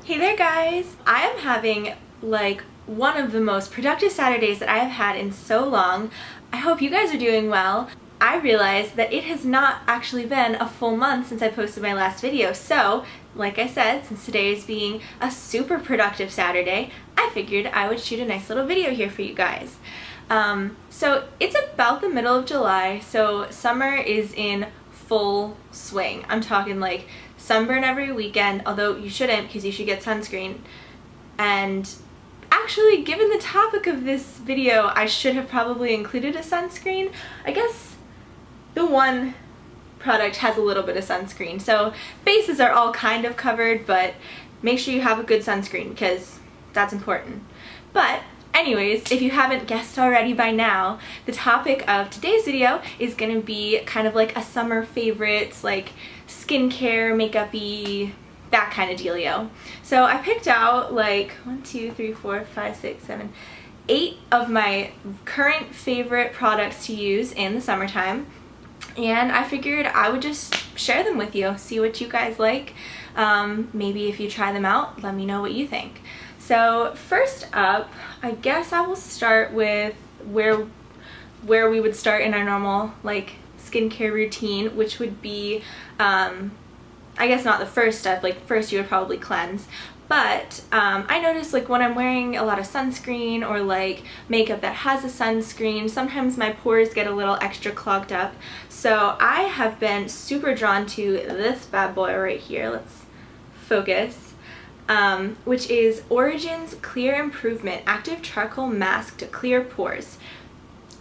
Hey there guys! I am having like one of the most productive Saturdays that I have had in so long. I hope you guys are doing well. I realized that it has not actually been a full month since I posted my last video, so like I said, since today is being a super productive Saturday, I figured I would shoot a nice little video here for you guys. So it's about the middle of July, so summer is in full swing. I'm talking like sunburn every weekend, although you shouldn't because you should get sunscreen. And actually, given the topic of this video, I should have probably included a sunscreen. I guess the one product has a little bit of sunscreen, so bases are all kind of covered, but make sure you have a good sunscreen because that's important. But anyways, if you haven't guessed already by now, the topic of today's video is going to be kind of like a summer favorites, like skincare, makeup-y, that kind of dealio. So I picked out like 8 of my current favorite products to use in the summertime, and I figured I would just share them with you, see what you guys like. Maybe if you try them out, let me know what you think. So first up, I guess I will start with where we would start in our normal like skincare routine, which would be, I guess not the first step, like first you would probably cleanse, but I notice like when I'm wearing a lot of sunscreen or like makeup that has a sunscreen, sometimes my pores get a little extra clogged up. So I have been super drawn to this bad boy right here. Let's focus. Which is Origin's Clear Improvement Active Charcoal Mask to Clear Pores.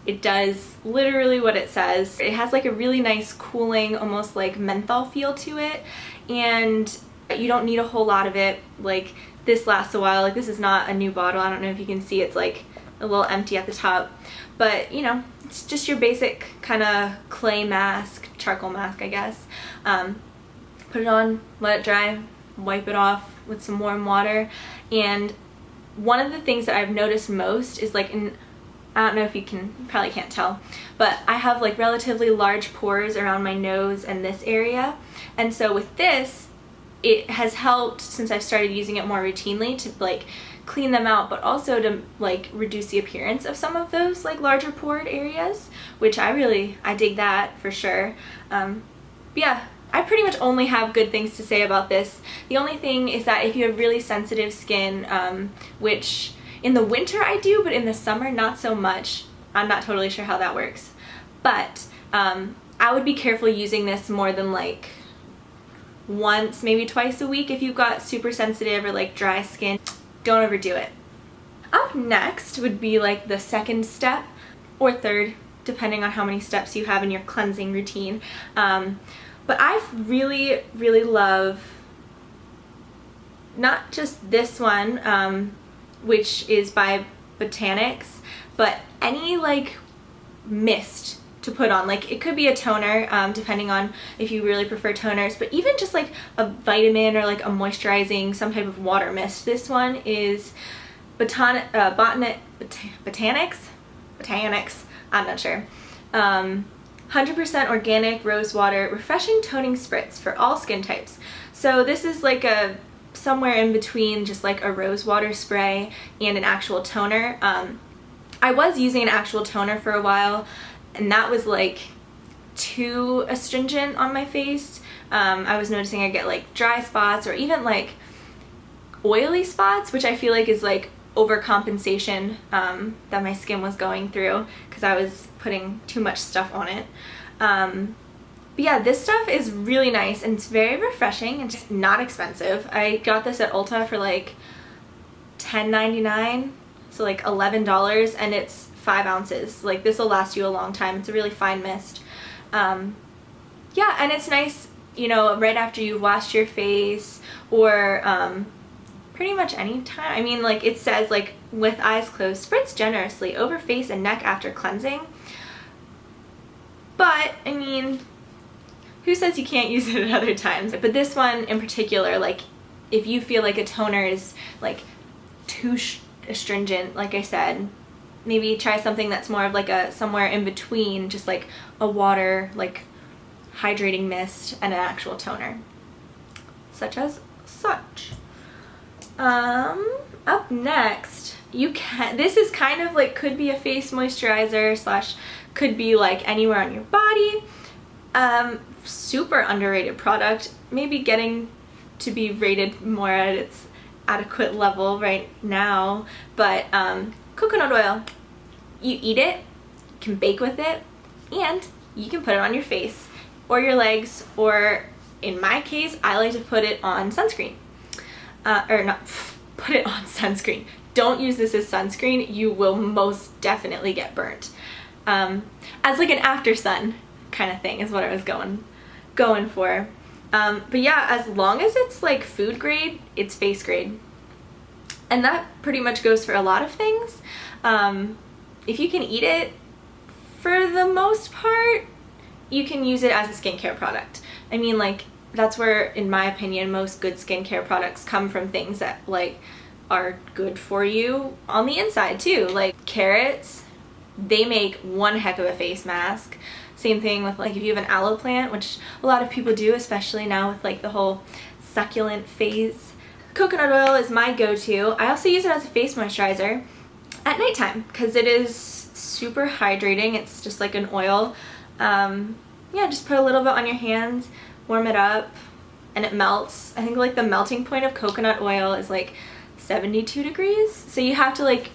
It does literally what it says. It has like a really nice cooling, almost like menthol feel to it, and you don't need a whole lot of it. Like this lasts a while. Like this is not a new bottle. I don't know if you can see, it's like a little empty at the top, but you know, it's just your basic kind of clay mask, charcoal mask, I guess. Put it on, let it dry, wipe it off with some warm water. And one of the things that I've noticed most is like I don't know if you probably can't tell, but I have like relatively large pores around my nose and this area, and so with this it has helped, since I've started using it more routinely, to like clean them out, but also to like reduce the appearance of some of those like larger pored areas, which I dig that for sure. But yeah, I pretty much only have good things to say about this. The only thing is that if you have really sensitive skin, which in the winter I do, but in the summer not so much. I'm not totally sure how that works. But I would be careful using this more than like once, maybe twice a week if you've got super sensitive or like dry skin. Don't overdo it. Up next would be like the second step, or third, depending on how many steps you have in your cleansing routine. But I really, really love not just this one, which is by Botanics, but any like mist to put on. Like it could be a toner, depending on if you really prefer toners, but even just like a vitamin or like a moisturizing, some type of water mist. This one is Botanics, I'm not sure. 100% organic rose water refreshing toning spritz for all skin types. So this is like a somewhere in between just like a rose water spray and an actual toner. I was using an actual toner for a while, and that was like too astringent on my face. I was noticing I get like dry spots or even like oily spots, which I feel like is like overcompensation that my skin was going through because I was putting too much stuff on it. But yeah, this stuff is really nice and it's very refreshing and just not expensive. I got this at Ulta for like $10.99, so like $11, and it's 5 ounces. Like this will last you a long time. It's a really fine mist. Yeah, and it's nice, you know, right after you've washed your face, or pretty much any time. I mean, like it says like with eyes closed, spritz generously over face and neck after cleansing. But I mean, who says you can't use it at other times? But this one in particular, like if you feel like a toner is like too astringent, like I said, maybe try something that's more of like a somewhere in between, just like a water, like hydrating mist and an actual toner, such as such. Up next, this is kind of like, could be a face moisturizer slash could be like anywhere on your body. Super underrated product, maybe getting to be rated more at its adequate level right now, but coconut oil. You eat it, you can bake with it, and you can put it on your face or your legs, or in my case, I like to put it on sunscreen. Or not, put it on sunscreen. Don't use this as sunscreen, you will most definitely get burnt. As like an after sun kind of thing is what I was going for. But yeah, as long as it's like food grade, it's face grade. And that pretty much goes for a lot of things. If you can eat it, for the most part, you can use it as a skincare product. I mean, like, that's where, in my opinion, most good skincare products come from, things that like are good for you on the inside too. Like carrots, they make one heck of a face mask. Same thing with like if you have an aloe plant, which a lot of people do, especially now with like the whole succulent phase. Coconut oil is my go-to. I also use it as a face moisturizer at nighttime because it is super hydrating. It's just like an oil. Yeah, just put a little bit on your hands, warm it up, and it melts. I think like the melting point of coconut oil is like 72 degrees. So you have to like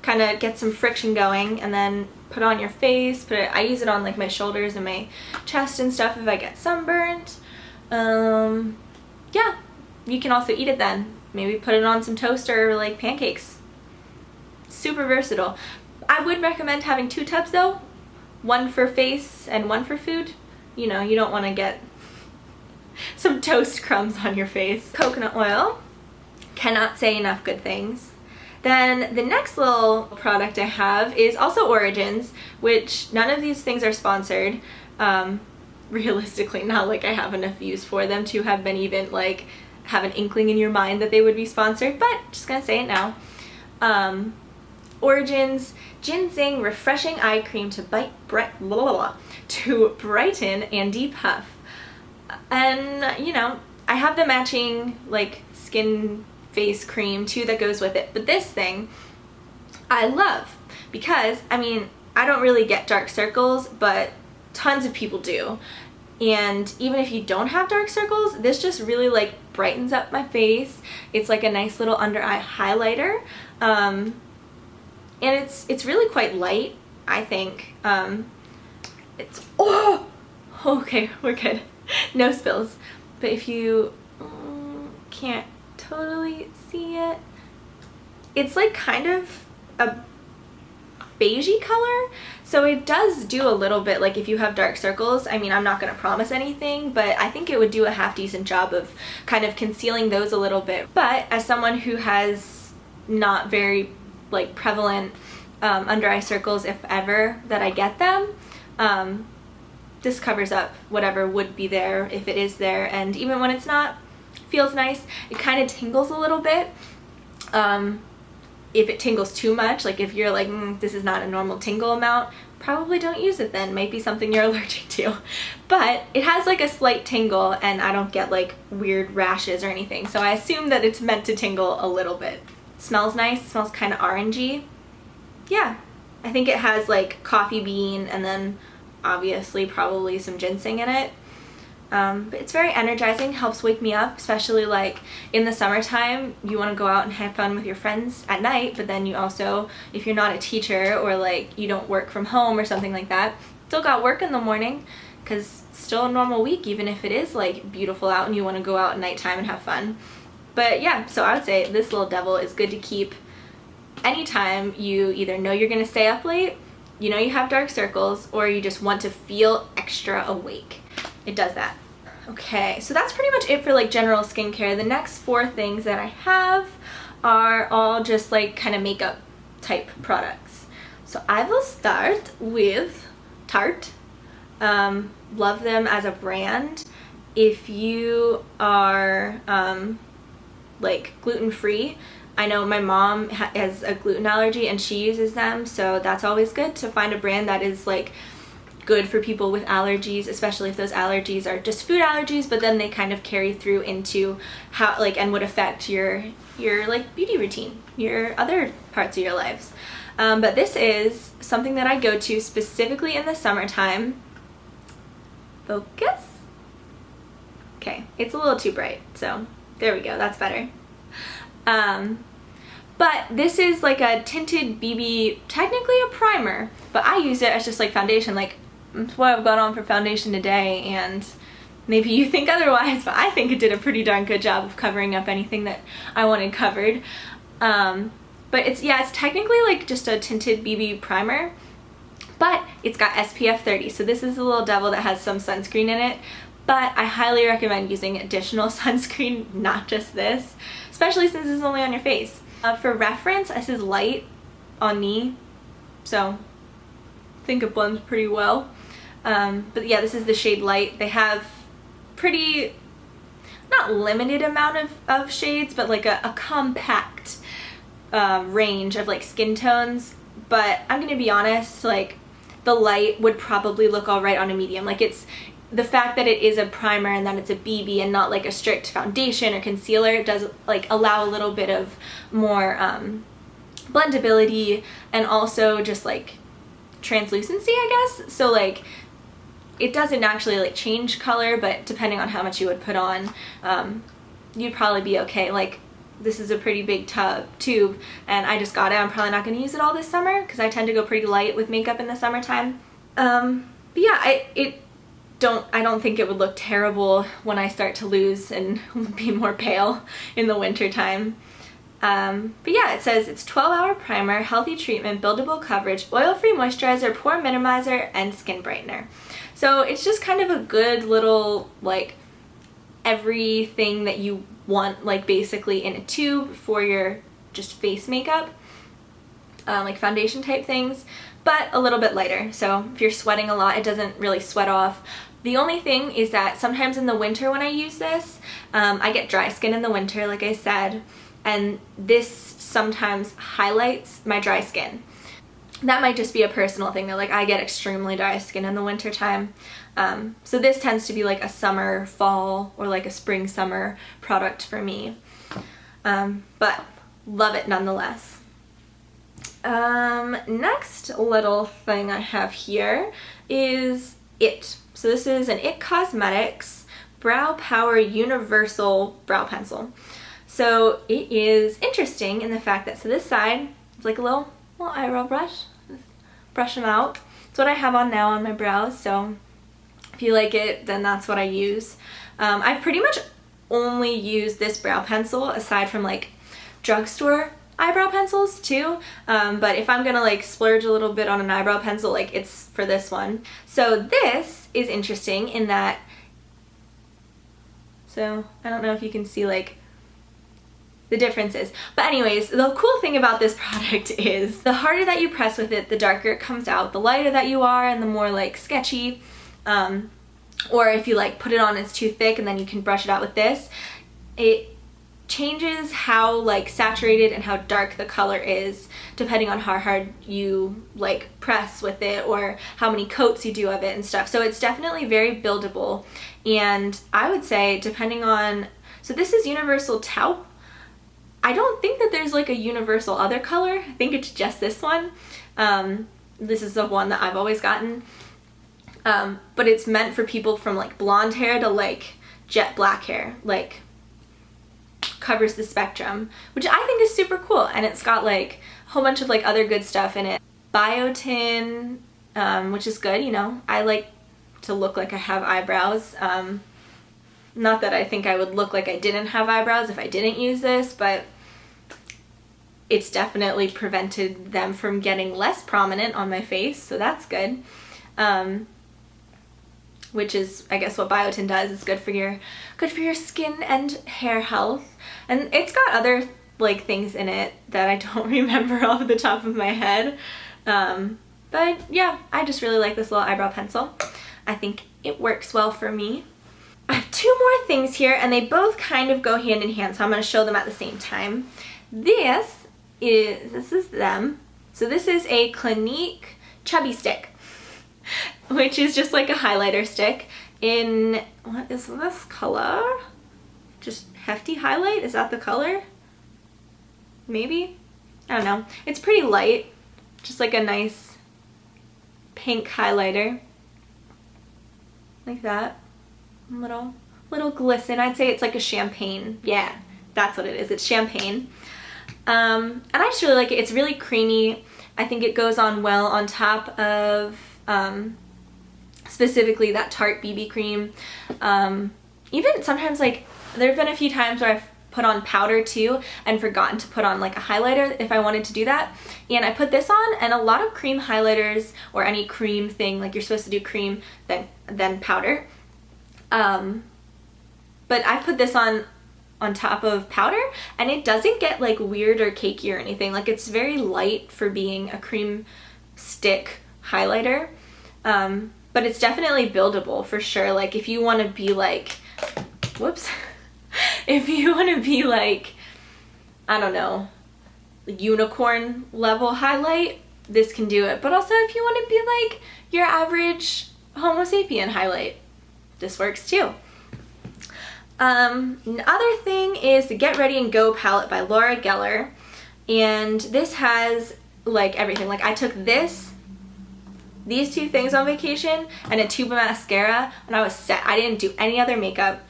kind of get some friction going and then put it on your face. I use it on like my shoulders and my chest and stuff if I get sunburned. Yeah, you can also eat it then. Maybe put it on some toast or like pancakes. Super versatile. I would recommend having 2 tubs though. One for face and one for food. You know, you don't want to get some toast crumbs on your face. Coconut oil. Cannot say enough good things. Then the next little product I have is also Origins, which none of these things are sponsored. Realistically, not like I have enough views for them to have been even like have an inkling in your mind that they would be sponsored, but just gonna say it now. Origins Ginseng Refreshing Eye Cream to brighten and depuff. And you know, I have the matching like skin face cream too that goes with it, but this thing I love because, I mean, I don't really get dark circles, but tons of people do. And even if you don't have dark circles, this just really like brightens up my face. It's like a nice little under eye highlighter. And it's really quite light, I think. It's, oh, okay, we're good. No spills. But if you can't totally see it, it's like kind of a beigey color, so it does do a little bit, like if you have dark circles, I mean, I'm not going to promise anything, but I think it would do a half decent job of kind of concealing those a little bit. But as someone who has not very like prevalent under eye circles, if ever that I get them, this covers up whatever would be there if it is there, and even when it's not, feels nice. It kind of tingles a little bit. If it tingles too much, like if you're like, this is not a normal tingle amount, probably don't use it then. Might be something you're allergic to. But it has like a slight tingle, and I don't get like weird rashes or anything, so I assume that it's meant to tingle a little bit. It smells nice. It smells kind of orangey. Yeah, I think it has like coffee bean and then obviously probably some ginseng in it. But it's very energizing, helps wake me up, especially like in the summertime. You want to go out and have fun with your friends at night, but then you also, if you're not a teacher or like you don't work from home or something like that, still got work in the morning because it's still a normal week, even if it is like beautiful out and you want to go out at nighttime and have fun. But yeah, so I would say this little devil is good to keep anytime you either know you're going to stay up late, you know you have dark circles, or you just want to feel extra awake. It does that. Okay, so that's pretty much it for like general skincare. The next 4 things that I have are all just like kind of makeup type products. So I will start with Tarte. Love them as a brand. If you are like gluten-free, I know my mom has a gluten allergy and she uses them, so that's always good to find a brand that is like good for people with allergies, especially if those allergies are just food allergies, but then they kind of carry through into how, like, and would affect your like beauty routine, your other parts of your lives. But this is something that I go to specifically in the summertime. Focus. Okay, it's a little too bright, so there we go, that's better. But this is like a tinted BB, technically a primer, but I use it as just like foundation. Like, that's what I've got on for foundation today, and maybe you think otherwise, but I think it did a pretty darn good job of covering up anything that I wanted covered. But it's technically like just a tinted BB primer, but it's got SPF 30, so this is a little devil that has some sunscreen in it, but I highly recommend using additional sunscreen, not just this, especially since it's only on your face. For reference, this is light on me, so I think it blends pretty well. But yeah, this is the shade Light. They have pretty, not limited amount of shades, but like a compact range of like skin tones. But I'm gonna be honest, like the Light would probably look alright on a medium. Like, it's the fact that it is a primer and that it's a BB and not like a strict foundation or concealer does like allow a little bit of more blendability and also just like translucency, I guess. So like it doesn't actually like change color, but depending on how much you would put on, you'd probably be okay. Like, this is a pretty big tube and I just got it. I'm probably not going to use it all this summer because I tend to go pretty light with makeup in the summertime. But yeah, I don't think it would look terrible when I start to lose and be more pale in the winter time. But yeah, it says it's 12-hour primer, healthy treatment, buildable coverage, oil-free moisturizer, pore minimizer, and skin brightener. So it's just kind of a good little, like, everything that you want, like, basically in a tube for your just face makeup, like foundation type things, but a little bit lighter. So if you're sweating a lot, it doesn't really sweat off. The only thing is that sometimes in the winter when I use this, I get dry skin in the winter, like I said, and this sometimes highlights my dry skin. That might just be a personal thing, though. Like, I get extremely dry skin in the winter time. So this tends to be like a summer, fall, or like a spring, summer product for me. But love it nonetheless. Next little thing I have here is IT. So this is an IT Cosmetics Brow Power Universal Brow Pencil. So it is interesting in the fact that, so this side, it's like a little eyebrow brush. Brush them out. It's what I have on now on my brows, so if you like it, then that's what I use. I've pretty much only used this brow pencil aside from like drugstore eyebrow pencils too, but if I'm gonna like splurge a little bit on an eyebrow pencil, like, it's for this one. So this is interesting in that, so I don't know if you can see like the differences, but anyways, the cool thing about this product is the harder that you press with it, the darker it comes out, the lighter that you are and the more like sketchy, or if you like put it on it's too thick and then you can brush it out with this, it changes how like saturated and how dark the color is depending on how hard you like press with it or how many coats you do of it and stuff. So it's definitely very buildable, and I would say depending on, so this is Universal Taupe. I don't think that there's like a universal other color. I think it's just this one. This is the one that I've always gotten. But it's meant for people from like blonde hair to like jet black hair, like covers the spectrum, which I think is super cool. And it's got like a whole bunch of like other good stuff in it. Biotin, which is good, you know. I like to look like I have eyebrows. Not that I think I would look like I didn't have eyebrows if I didn't use this, but it's definitely prevented them from getting less prominent on my face, so that's good. Which is, I guess, what biotin does. It's good for your skin and hair health. And it's got other like things in it that I don't remember off the top of my head. But yeah, I just really like this little eyebrow pencil. I think it works well for me. I have two more things here, and they both kind of go hand in hand, so I'm going to show them at the same time. This is them. So this is a Clinique Chubby Stick. which is just like a highlighter stick in, what is this color? Just Hefty Highlight, is that the color? Maybe? I don't know. It's pretty light, just like a nice pink highlighter. Like that. Little glisten. I'd say it's like a champagne. Yeah, that's what it is. It's champagne. And I just really like it. It's really creamy. I think it goes on well on top of specifically that Tarte BB cream. Even sometimes, like, there have been a few times where I've put on powder too and forgotten to put on like a highlighter if I wanted to do that, and I put this on, and a lot of cream highlighters or any cream thing, like you're supposed to do cream then powder, but I put this on top of powder, and it doesn't get like weird or cakey or anything. Like, it's very light for being a cream stick highlighter, but it's definitely buildable for sure. Like, if you want to be like, whoops, if you want to be like, I don't know, unicorn level highlight, this can do it. But also if you want to be like your average Homo sapien highlight, this works too. Another thing is the Get Ready and Go palette by Laura Geller, and this has like everything. Like, I took these two things on vacation and a tube of mascara, and I was set. I didn't do any other makeup,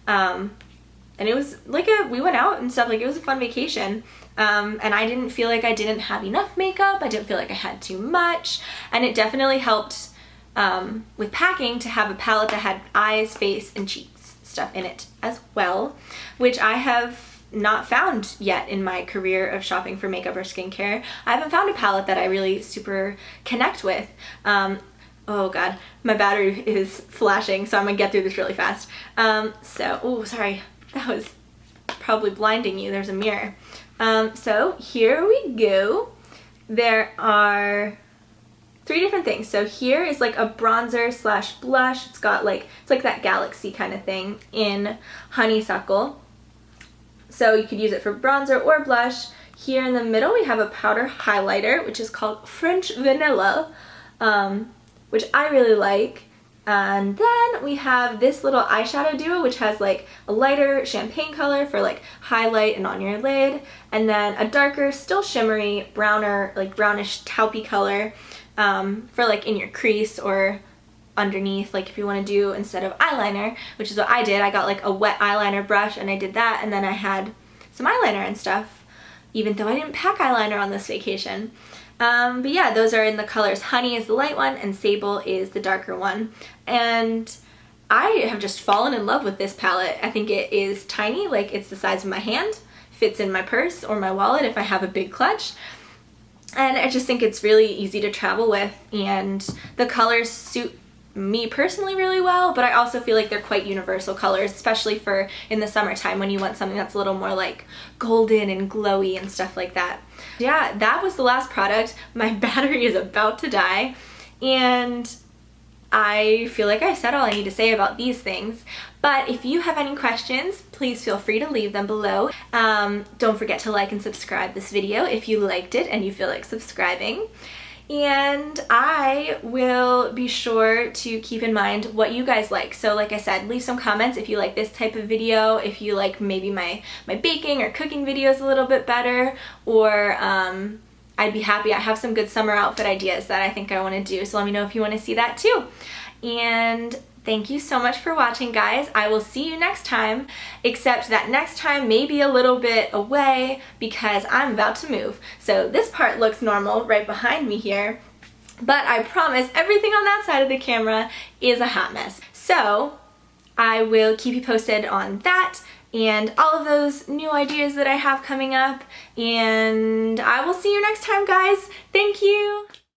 and it was like we went out and stuff. Like, it was a fun vacation, and I didn't feel like I didn't have enough makeup. I didn't feel like I had too much, and it definitely helped with packing to have a palette that had eyes, face, and cheeks stuff in it as well, which I have not found yet in my career of shopping for makeup or skincare. I haven't found a palette that I really super connect with. Oh god, my battery is flashing, so I'm gonna get through this really fast. Oh, sorry, that was probably blinding you. There's a mirror. So here we go. There are 3 different things. So here is like a bronzer slash blush. It's got like, it's like that galaxy kind of thing in honeysuckle. So you could use it for bronzer or blush. Here in the middle we have a powder highlighter, which is called French Vanilla, which I really like. And then we have this little eyeshadow duo, which has like a lighter champagne color for like highlight and on your lid, and then a darker, still shimmery, browner, like brownish taupey color for like in your crease or underneath, like if you want to do instead of eyeliner, which is what I did. I got like a wet eyeliner brush and I did that, and then I had some eyeliner and stuff, even though I didn't pack eyeliner on this vacation. But yeah, those are in the colors Honey is the light one and Sable is the darker one. And I have just fallen in love with this palette. I think it is tiny, like it's the size of my hand, fits in my purse or my wallet if I have a big clutch. And I just think it's really easy to travel with, and the colors suit me personally really well, but I also feel like they're quite universal colors, especially for in the summertime when you want something that's a little more like golden and glowy and stuff like that. Yeah, that was the last product. My battery is about to die, and I feel like I said all I need to say about these things, but if you have any questions, please feel free to leave them below. Don't forget to like and subscribe this video if you liked it and you feel like subscribing. And I will be sure to keep in mind what you guys like. So like I said, leave some comments if you like this type of video, if you like maybe my baking or cooking videos a little bit better, or I'd be happy. I have some good summer outfit ideas that I think I want to do, so let me know if you want to see that too. And thank you so much for watching, guys. I will see you next time, except that next time may be a little bit away because I'm about to move. So this part looks normal right behind me here, but I promise everything on that side of the camera is a hot mess. So I will keep you posted on that and all of those new ideas that I have coming up, and I will see you next time, guys. Thank you.